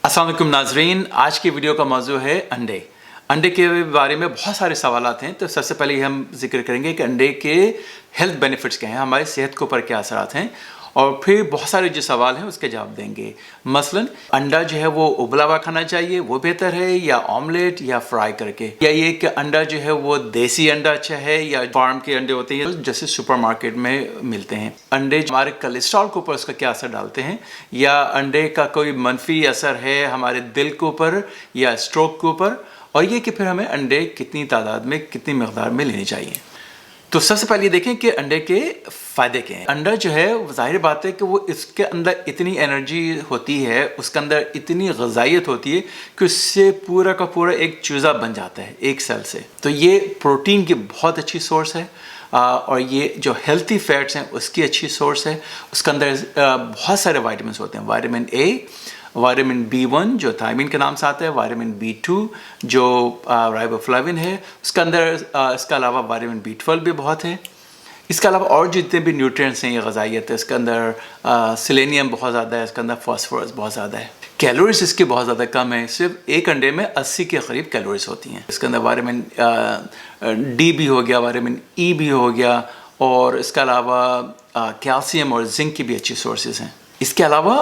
अस्सलाम वालेकुम नाजरीन, आज की वीडियो का मौजू है अंडे। अंडे के बारे में बहुत सारे सवालात हैं। तो सबसे पहले हम जिक्र करेंगे कि अंडे के हेल्थ बेनिफिट्स क्या हैं, हमारी सेहत के ऊपर क्या असरात हैं, और फिर बहुत सारे जो सवाल हैं उसके जवाब देंगे। मसलन अंडा जो है वो उबला हुआ खाना चाहिए, वो बेहतर है, या ऑमलेट या फ्राई करके, या ये कि अंडा जो है वो देसी अंडा अच्छा है या फार्म के अंडे होते हैं जैसे सुपरमार्केट में मिलते हैं। अंडे हमारे कोलेस्ट्रॉल के ऊपर उसका क्या असर डालते हैं, या अंडे का कोई मनफी असर है हमारे दिल के ऊपर या स्ट्रोक के ऊपर, और ये कि फिर हमें अंडे कितनी तादाद में कितनी मकदार में लेने चाहिए। तो सबसे पहले देखें कि अंडे के फ़ायदे क्या हैं। अंडा जो है ज़ाहिर बात है कि वो इसके अंदर इतनी एनर्जी होती है, उसके अंदर इतनी ग़िज़ाइयत होती है कि उससे पूरा का पूरा एक चूज़ा बन जाता है एक सेल से। तो ये प्रोटीन की बहुत अच्छी सोर्स है, और ये जो हेल्थी फैट्स हैं उसकी अच्छी सोर्स है। उसके अंदर बहुत सारे वाइटामिन होते हैं, वाइटामिन ए, वाइटामिन B1 जो थायमिन के नाम से आता है, वाइटामिन B2 जो राइबोफ्लाविन है, उसके अंदर इसके अलावा वाइटामिन B12 भी बहुत है। इसके अलावा और जितने भी न्यूट्रिएंट्स हैं, ये ग़िज़ाइयत है, इसके अंदर सेलेनियम बहुत ज़्यादा है, इसके अंदर फास्फोरस बहुत ज़्यादा है। कैलोरीज इसकी बहुत ज़्यादा कम है, सिर्फ एक अंडे में 80 के करीब कैलोरीज होती हैं। इसके अंदर वाइटामिन D भी हो गया, वाइटामिन E भी हो गया, और इसके अलावा कैल्शियम और जिंक की भी अच्छी सोर्सेज हैं। इसके अलावा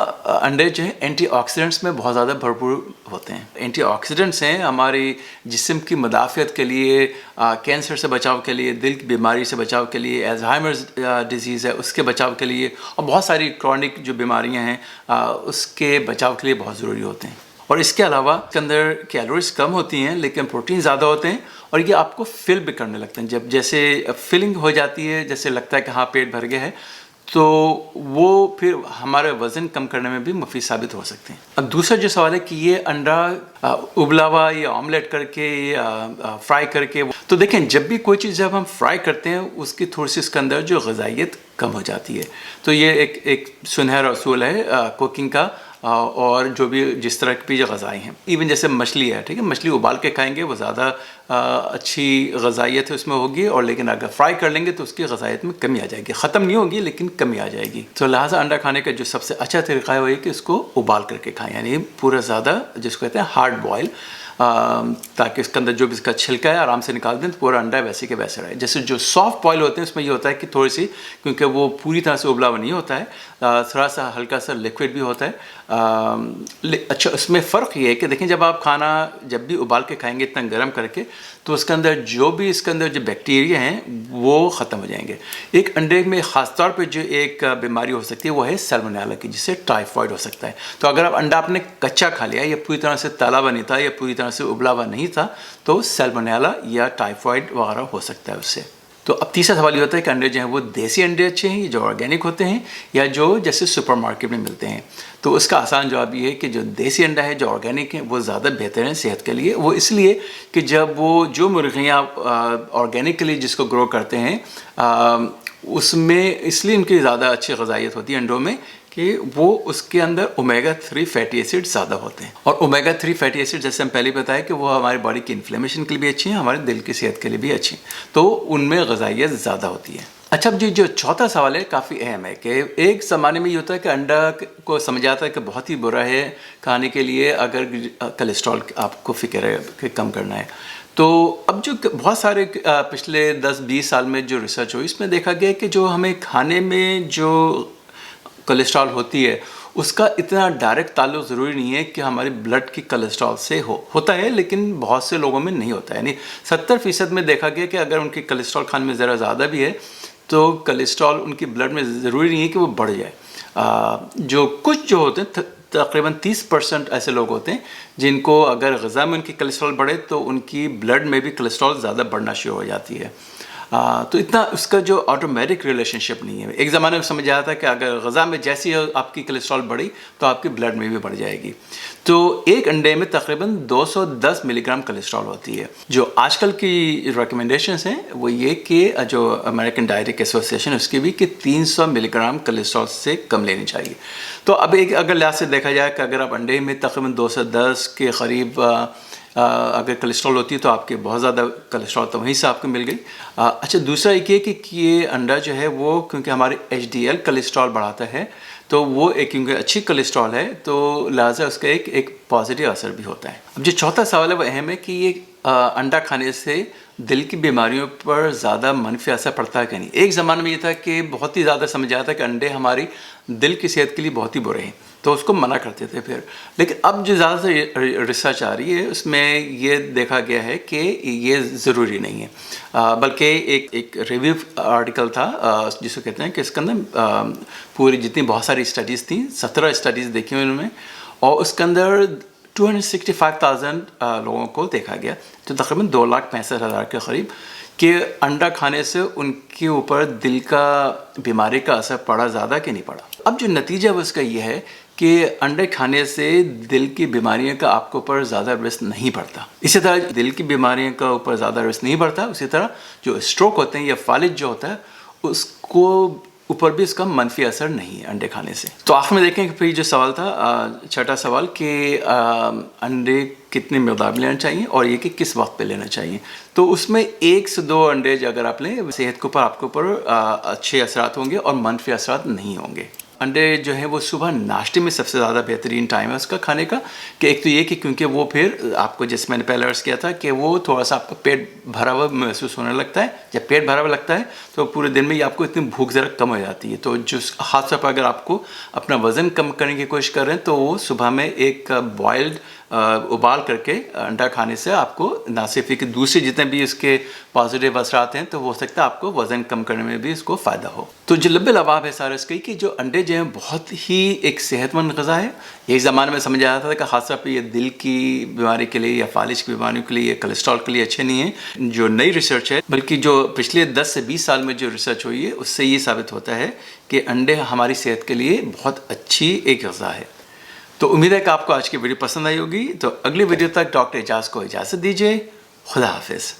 अंडे जो हैं एंटीऑक्सीडेंट्स में बहुत ज़्यादा भरपूर होते हैं। एंटीऑक्सीडेंट्स हैं हमारी जिस्म की मदाफ़ियत के लिए, कैंसर से बचाव के लिए, दिल की बीमारी से बचाव के लिए, अल्ज़ाइमर्स डिजीज़ है उसके बचाव के लिए, और बहुत सारी क्रॉनिक जो बीमारियां हैं उसके बचाव के लिए बहुत ज़रूरी होते हैं। और इसके अलावा इसके अंदर कैलोरीज कम होती हैं लेकिन प्रोटीन ज़्यादा होते हैं, और ये आपको फिल भी करने लगते हैं। जब जैसे फिलिंग हो जाती है, जैसे लगता है कि हाँ पेट भर गया है, तो वो फिर हमारे वज़न कम करने में भी मुफीद साबित हो सकते हैं। अब दूसरा जो सवाल है कि ये अंडा उबला हुआ या ऑमलेट करके या फ्राई करके, तो देखें जब भी कोई चीज़ जब हम फ्राई करते हैं उसकी थोड़ी सी इसके अंदर जो ग़िज़ाइयत कम हो जाती है। तो ये एक सुनहरा असूल है कुकिंग का, और जो भी जिस तरह की ग़िज़ाएँ हैं, इवन जैसे मछली है, ठीक है, मछली उबाल के खाएंगे वो ज़्यादा अच्छी ग़िज़ाइयत है उसमें होगी, और लेकिन अगर फ्राई कर लेंगे तो उसकी ग़िज़ाइयत में कमी आ जाएगी, ख़त्म नहीं होगी लेकिन कमी आ जाएगी। तो लिहाजा अंडा खाने का जो सबसे अच्छा तरीका है वो ये कि इसको उबाल करके खाएं, यानी पूरा ज़्यादा जिसको कहते हैं हार्ड बॉयल, ताकि इसके अंदर जो भी इसका छिलका है आराम से निकाल दें तो पूरा अंडा वैसे के वैसे रहे। जैसे जो सॉफ्ट बॉयल होते हैं उसमें ये होता है कि थोड़ी सी, क्योंकि वो पूरी तरह से उबला हुआ नहीं होता है, थोड़ा सा हल्का सा लिक्विड भी होता है। अच्छा, उसमें फ़र्क ये है कि देखें जब आप खाना जब भी उबाल के खाएंगे इतना गर्म करके, तो उसके अंदर जो भी इसके अंदर जो बैक्टीरिया हैं वो ख़त्म हो जाएंगे। एक अंडे में ख़ास तौर पे जो एक बीमारी हो सकती है वो है सैल्मोनेला की, जिससे टाइफाइड हो सकता है। तो अगर आप अंडा आपने कच्चा खा लिया, या पूरी तरह से तला हुआ नहीं था, या पूरी तरह से उबला हुआ नहीं था, तो सैल्मोनेला या टाइफाइड वगैरह हो सकता है उससे। तो अब तीसरा सवाल ये होता है कि अंडे जो हैं वो देसी अंडे अच्छे हैं जो ऑर्गेनिक होते हैं, या जो जैसे सुपरमार्केट में मिलते हैं। तो उसका आसान जवाब ये है कि जो देसी अंडा है जो ऑर्गेनिक है वो ज़्यादा बेहतर है सेहत के लिए। वो इसलिए कि जब वो जो मुर्गियाँ ऑर्गेनिकली जिसको ग्रो करते हैं उसमें इसलिए उनकी ज़्यादा अच्छी ग़िज़ाइयत होती है अंडों में कि वो उसके अंदर ओमेगा 3 फैटी एसिड ज़्यादा होते हैं। और ओमेगा 3 फैटी एसिड जैसे हम पहले बताया कि वो हमारी बॉडी की इन्फ्लेमेशन के लिए भी अच्छी हैं, हमारे दिल की सेहत के लिए भी अच्छी हैं, तो उनमें ग़िज़ाइयत ज़्यादा होती है। अच्छा, अब जो चौथा सवाल है काफ़ी अहम है कि एक ज़माने में ये होता है कि अंडा को समझ आता है कि बहुत ही बुरा है खाने के लिए अगर कोलेस्ट्रॉल आपको फ़िक्र है कि कम करना है। तो अब जो बहुत सारे पिछले 10-20 साल में जो रिसर्च हुई इसमें देखा गया कि जो हमें खाने में जो कोलेस्ट्रॉल होती है उसका इतना डायरेक्ट ताल्लुक ज़रूरी नहीं है कि हमारी ब्लड की कोलेस्ट्रॉल से होता है, लेकिन बहुत से लोगों में नहीं होता है। यानी 70% में देखा गया कि अगर उनकी कोलेस्ट्रॉल खाने में ज़रा ज़्यादा भी है तो कोलेस्ट्रॉल उनकी ब्लड में ज़रूरी नहीं है कि वो बढ़ जाए। जो कुछ जो होते हैं तकरीबन 30% ऐसे लोग होते हैं जिनको अगर ग़िज़ा में उनकी कोलेस्ट्रॉल बढ़े तो उनकी ब्लड में भी कोलेस्ट्रॉल ज़्यादा बढ़ना शुरू हो जाती है। तो इतना उसका जो ऑटोमेटिक रिलेशनशिप नहीं है। एक ज़माने में समझ आया था कि अगर ग़िज़ा में जैसी आपकी कोलेस्ट्रॉल बढ़ी तो आपकी ब्लड में भी बढ़ जाएगी। तो एक अंडे में तकरीबन 210 मिलीग्राम कोलेस्ट्रॉल होती है। जो आजकल की रिकमेंडेशंस हैं वो ये कि जो अमेरिकन डायरेटिक एसोसिएशन उसकी भी कि 300 मिलीग्राम कोलेस्ट्रॉल से कम लेनी चाहिए। तो अब एक अगर लिहाज से देखा जाए कि अगर आप अंडे में तकरीबन 210 के करीब अगर कोलेस्ट्रॉल होती है तो आपके बहुत ज़्यादा कोलेस्ट्रॉल तो वहीं से आपको मिल गई। अच्छा, दूसरा एक ये कि ये अंडा जो है वो क्योंकि हमारे HDL कोलेस्ट्रॉल बढ़ाता है, تو وہ ایک کیونکہ اچھی کولیسٹرول ہے تو لہٰذا اس کا ایک پازیٹیو اثر بھی ہوتا ہے. اب جو چوتھا سوال ہے وہ اہم ہے کہ یہ انڈا کھانے سے دل کی بیماریوں پر زیادہ منفی اثر پڑتا ہے کہ نہیں. ایک زمانے میں یہ تھا کہ بہت ہی زیادہ سمجھ آتا کہ انڈے ہماری دل کی صحت کے لیے بہت ہی برے ہیں تو اس کو منع کرتے تھے پھر. لیکن اب جو زیادہ سے ریسرچ آ رہی ہے اس میں یہ دیکھا گیا ہے کہ یہ ضروری نہیں ہے. بلکہ ایک ریویو آرٹیکل تھا جس کو کہتے ہیں کہ اس کے اندر پوری جتنی بہت ساری اسٹڈیز تھیں 17 اسٹڈیز دیکھی ہوئی انہوں نے اور اس کے اندر 265,000 لوگوں کو دیکھا گیا تو تقریباً 2,65,000 کے قریب کہ انڈا کھانے سے ان کے اوپر دل کا بیماری کا اثر پڑا زیادہ کہ نہیں پڑا. اب جو نتیجہ ہے اس کا یہ ہے کہ انڈے کھانے سے دل کی بیماریوں کا آپ کے اوپر زیادہ رسک نہیں پڑتا. اسی طرح دل کی بیماریوں کا اوپر زیادہ رسک نہیں پڑتا. اسی طرح جو اسٹروک ہوتے ہیں یا فالج جو ہوتا ہے اس کو اوپر بھی اس کا منفی اثر نہیں ہے انڈے کھانے سے. تو آخر میں دیکھیں کہ پھر جو سوال تھا چھٹا سوال کہ انڈے کتنی مقدار میں لینا چاہیے اور یہ کہ کس وقت پہ لینا چاہیے. تو اس میں 1 سے 2 انڈے اگر آپ لیں صحت کے اوپر آپ کے اوپر اچھے اثرات ہوں گے اور منفی اثرات نہیں ہوں گے. انڈے جو ہیں وہ صبح ناشتے میں سب سے زیادہ بہترین ٹائم ہے اس کا کھانے کا کہ ایک تو یہ کہ کیونکہ وہ پھر آپ کو جس میں نے پہلے عرض کیا تھا کہ وہ تھوڑا سا آپ کا پیٹ بھرا ہوا محسوس ہونے لگتا ہے. جب پیٹ بھرا ہوا لگتا ہے تو پورے دن میں یہ آپ کو اتنی بھوک ذرا کم ہو جاتی ہے. تو جو خاص طور پر اگر آپ کو اپنا وزن کم کرنے کی کوشش کر رہے ہیں تو وہ صبح میں ایک بوائلڈ ابال کر کے انڈا کھانے سے آپ کو نہ صرف کہ دوسرے جتنے بھی اس کے پازیٹیو اثرات ہیں تو ہو سکتا ہے آپ کو وزن کم کرنے میں بھی اس کو فائدہ ہو. تو جو لب لباب ہے سارا اس کی کہ جو انڈے جو ہیں بہت ہی ایک صحت مند غذا ہے. ایک زمانے میں سمجھ آتا تھا کہ خاص طور پہ یہ دل کی بیماری کے لیے یا فالج کی بیماریوں کے لیے یا کولیسٹرول کے لیے اچھے نہیں ہیں. جو نئی ریسرچ ہے بلکہ جو پچھلے 10 سے 20 سال میں جو ریسرچ ہوئی ہے اس سے یہ ثابت ہوتا ہے کہ انڈے ہماری صحت کے لیے بہت اچھی ایک غذا ہے. تو امید ہے کہ آپ کو آج کی ویڈیو پسند آئی ہوگی. تو اگلی ویڈیو تک ڈاکٹر اعجاز کو اجازت دیجیے. خدا حافظ.